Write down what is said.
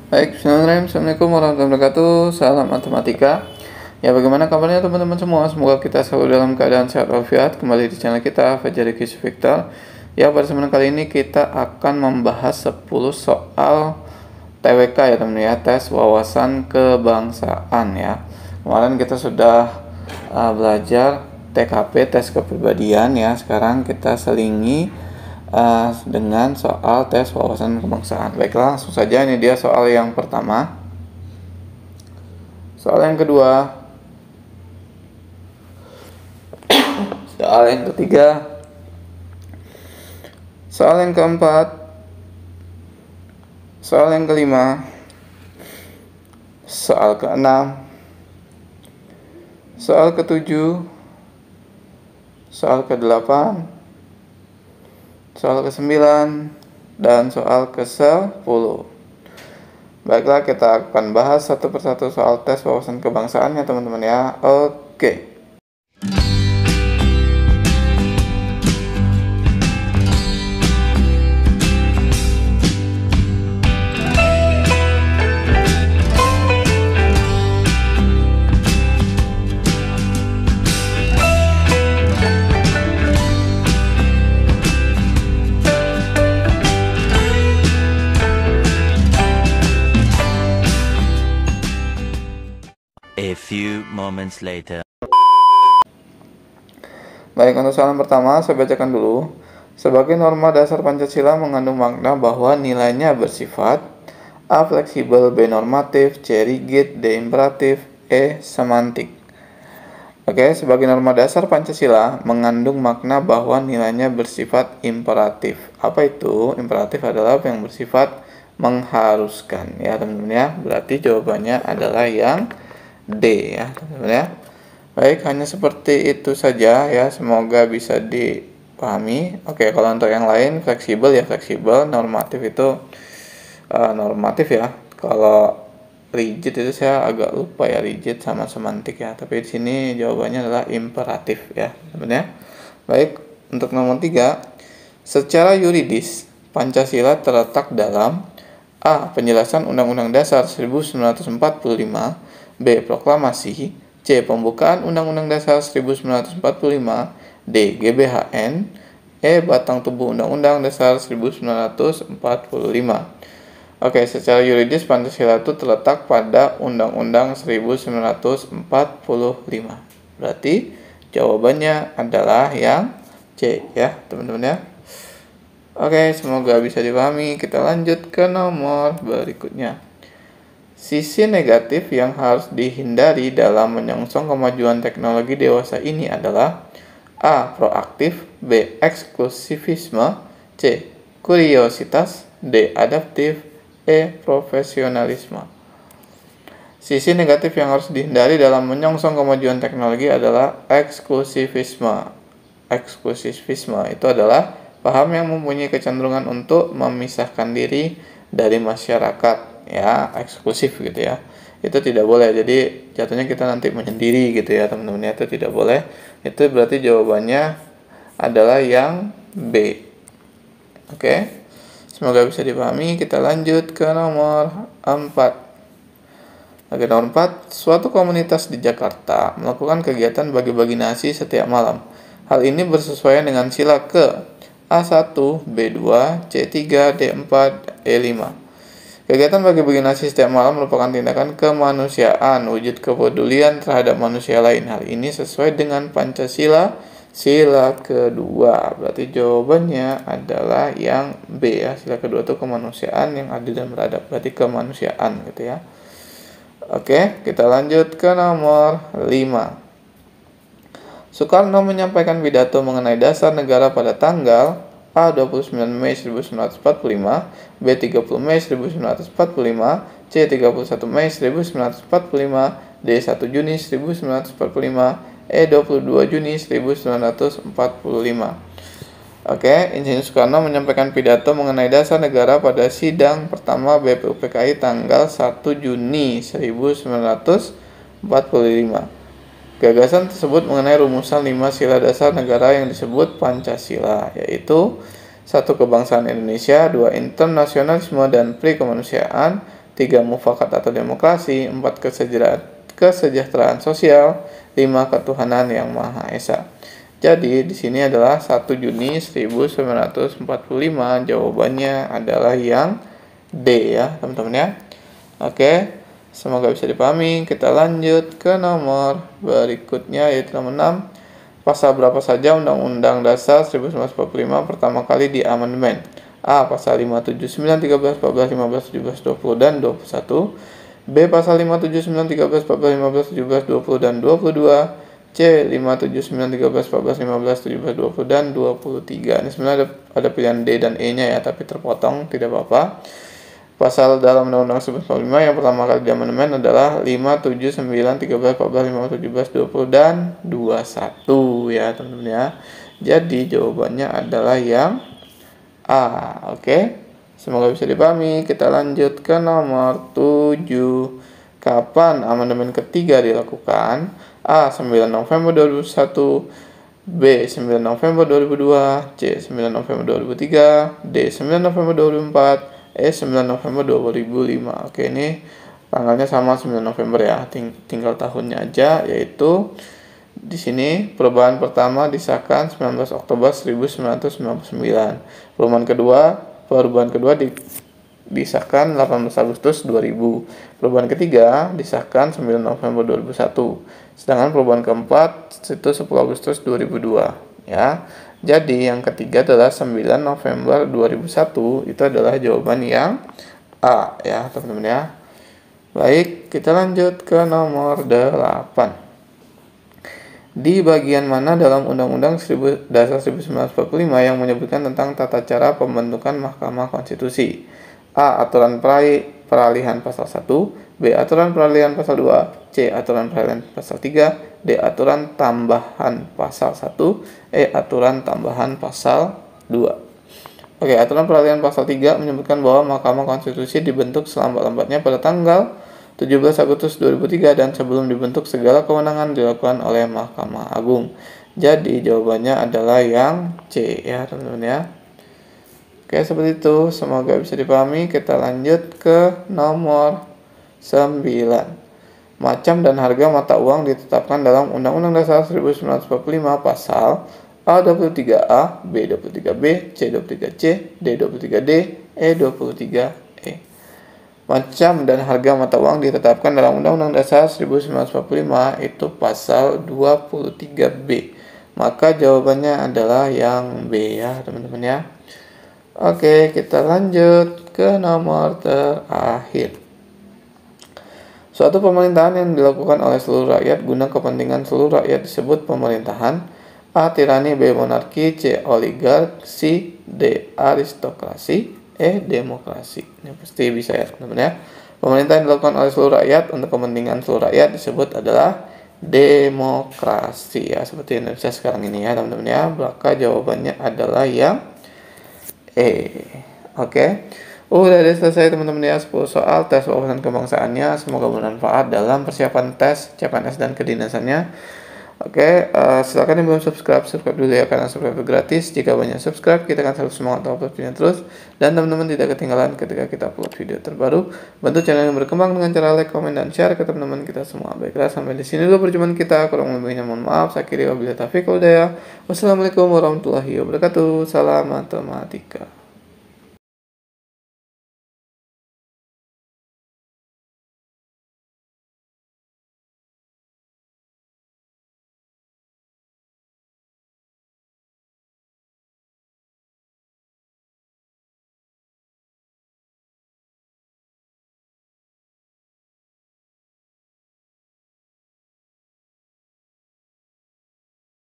Baik, bismillahirrahmanirrahim. Assalamualaikum warahmatullahi wabarakatuh. Salam matematika. Ya, bagaimana kabarnya teman-teman semua? Semoga kita selalu dalam keadaan sehat walafiat. Kembali di channel kita Fajar Quiz Victor. Ya, pada kesempatan kali ini kita akan membahas 10 soal TWK ya teman-teman ya, tes wawasan kebangsaan ya. Kemarin kita sudah belajar TKP, tes kepribadian ya. Sekarang kita selingi dengan soal tes wawasan kebangsaan. Baiklah, langsung saja, ini dia soal yang pertama. Soal yang kedua, soal yang ketiga, soal yang keempat, soal yang kelima, soal keenam, soal ketujuh, soal kedelapan, soal ke-9, dan soal ke-10. Baiklah, kita akan bahas satu persatu soal tes wawasan kebangsaan ya teman-teman ya. Oke. A few moments later. Baik, untuk soal pertama saya bacakan dulu. Sebagai norma dasar Pancasila mengandung makna bahwa nilainya bersifat A. Fleksibel, B. Normatif, C. Rigid, D. Imperatif, E. Semantik. Oke, sebagai norma dasar Pancasila mengandung makna bahwa nilainya bersifat imperatif. Apa itu? Imperatif adalah yang bersifat mengharuskan ya teman-teman ya. Berarti jawabannya adalah yang D ya teman-teman ya. Baik, hanya seperti itu saja ya, semoga bisa dipahami. Oke, kalau untuk yang lain fleksibel ya fleksibel, normatif itu normatif ya. Kalau rigid itu saya agak lupa ya, rigid sama semantik ya. Tapi di sini jawabannya adalah imperatif ya teman-teman ya. Baik, untuk nomor 3, secara yuridis Pancasila terletak dalam A. Penjelasan Undang-Undang Dasar 1945, B. Proklamasi, C. Pembukaan Undang-Undang Dasar 1945, D. GBHN, E. Batang tubuh Undang-Undang Dasar 1945. Oke, secara yuridis Pancasila itu terletak pada Undang-Undang 1945. Berarti jawabannya adalah yang C ya teman-teman ya. Oke, semoga bisa dipahami. Kita lanjut ke nomor berikutnya. Sisi negatif yang harus dihindari dalam menyongsong kemajuan teknologi dewasa ini adalah A. Proaktif, B. Eksklusivisme, C. Kuriositas, D. Adaptif, E. Profesionalisme. Sisi negatif yang harus dihindari dalam menyongsong kemajuan teknologi adalah eksklusivisme. Eksklusivisme itu adalah paham yang mempunyai kecenderungan untuk memisahkan diri dari masyarakat ya, eksklusif gitu ya. Itu tidak boleh, jadi jatuhnya kita nanti menyendiri gitu ya teman-teman ya, itu tidak boleh. Itu berarti jawabannya adalah yang B. Oke, semoga bisa dipahami. Kita lanjut ke nomor 4. Oke, nomor 4, suatu komunitas di Jakarta melakukan kegiatan bagi-bagi nasi setiap malam. Hal ini bersesuaian dengan sila ke A1, B2, C3, D4, E5. Kegiatan bagi-bagi nasi setiap malam merupakan tindakan kemanusiaan, wujud kepedulian terhadap manusia lain. Hal ini sesuai dengan Pancasila, sila kedua. Berarti jawabannya adalah yang B ya. Sila kedua itu kemanusiaan yang adil dan beradab. Berarti kemanusiaan gitu ya. Oke, kita lanjut ke nomor 5. Soekarno menyampaikan pidato mengenai dasar negara pada tanggal A. 29 Mei 1945, B. 30 Mei 1945, C. 31 Mei 1945, D. 1 Juni 1945, E. 22 Juni 1945. Oke, Insinyur Soekarno menyampaikan pidato mengenai dasar negara pada sidang pertama BPUPKI tanggal 1 Juni 1945. Gagasan tersebut mengenai rumusan 5 sila dasar negara yang disebut Pancasila, yaitu 1. Kebangsaan Indonesia, 2. Internasionalisme dan pri-kemanusiaan, 3 mufakat atau demokrasi, 4 kesejahteraan sosial, 5 ketuhanan yang Maha Esa. Jadi di sini adalah 1 Juni 1945, jawabannya adalah yang D ya teman-teman ya. Oke, semoga bisa dipahami. Kita lanjut ke nomor berikutnya yaitu nomor 6. Pasal berapa saja Undang-Undang Dasar 1945 pertama kali diamandemen? A. Pasal 5, 7, 9, 13, 14, 15, 17, 20, dan 21. B. Pasal 5, 7, 9, 13, 14, 15, 17, 20, dan 22. C. 5, 7, 9, 13, 14, 15, 17, 20, dan 23. Ini sebenarnya ada pilihan D dan E nya ya, tapi terpotong, tidak apa-apa. Pasal dalam Undang-Undang 1945 yang pertama kali diamandemen adalah 5, 7, 9, 13, 14, 15, 17, 20, dan 21 ya teman-teman ya. Jadi jawabannya adalah yang A. Oke, semoga bisa dipahami. Kita lanjut ke nomor 7. Kapan amandemen ketiga dilakukan? A. 9 November 2001, B. 9 November 2002, C. 9 November 2003, D. 9 November 2004, E. 9 November 2005. Oke, ini tanggalnya sama 9 November ya, tinggal tahunnya aja, yaitu di sini perubahan pertama disahkan 19 Oktober 1999. Perubahan kedua disahkan 18 Agustus 2000. Perubahan ketiga disahkan 9 November 2001. Sedangkan perubahan keempat itu 10 Agustus 2002 ya. Jadi yang ketiga adalah 9 November 2001, itu adalah jawaban yang A ya teman-teman ya. Baik, kita lanjut ke nomor 8. Di bagian mana dalam Undang-Undang Dasar 1945 yang menyebutkan tentang tata cara pembentukan Mahkamah Konstitusi? A. Aturan peralihan pasal 1, B. Aturan peralihan pasal 2, C. Aturan peralihan pasal 3, D. Aturan tambahan pasal 1, E. Aturan tambahan pasal 2. Oke, aturan peralihan pasal 3 menyebutkan bahwa Mahkamah Konstitusi dibentuk selambat-lambatnya pada tanggal 17 Agustus 2003 dan sebelum dibentuk segala kewenangan dilakukan oleh Mahkamah Agung. Jadi jawabannya adalah yang C ya teman-teman ya. Oke, seperti itu. Semoga bisa dipahami. Kita lanjut ke nomor 9. Macam dan harga mata uang ditetapkan dalam Undang-Undang Dasar 1945 pasal A23A, B23B, C23C, D23D, E23E. Macam dan harga mata uang ditetapkan dalam Undang-Undang Dasar 1945 itu pasal 23B. Maka jawabannya adalah yang B ya teman-teman ya. Oke, kita lanjut ke nomor terakhir. Suatu pemerintahan yang dilakukan oleh seluruh rakyat guna kepentingan seluruh rakyat disebut pemerintahan. A. Tirani, B. Monarki, C. Oligarki, D. Aristokrasi, E. Demokrasi. Ini pasti bisa ya teman-teman ya. Pemerintahan yang dilakukan oleh seluruh rakyat untuk kepentingan seluruh rakyat disebut adalah demokrasi ya, seperti Indonesia sekarang ini ya teman-teman ya. Maka jawabannya adalah yang E. Oke. Udah selesai teman-teman ya 10 soal tes wawasan kebangsaannya. Semoga bermanfaat dalam persiapan tes CPNS dan kedinasannya. Oke, silakan yang belum subscribe dulu ya, karena subscribe itu gratis. Jika banyak subscribe, kita akan selalu semangat upload video terus. Dan teman-teman tidak ketinggalan ketika kita upload video terbaru. Bantu channel yang berkembang dengan cara like, comment, dan share ke teman-teman kita semua. Baiklah, sampai di sini dulu perjumpaan kita. Kurang lebihnya mohon maaf. Saya kira wabillahi taufiq wal hidayah. Wassalamualaikum warahmatullahi wabarakatuh. Salam matematika.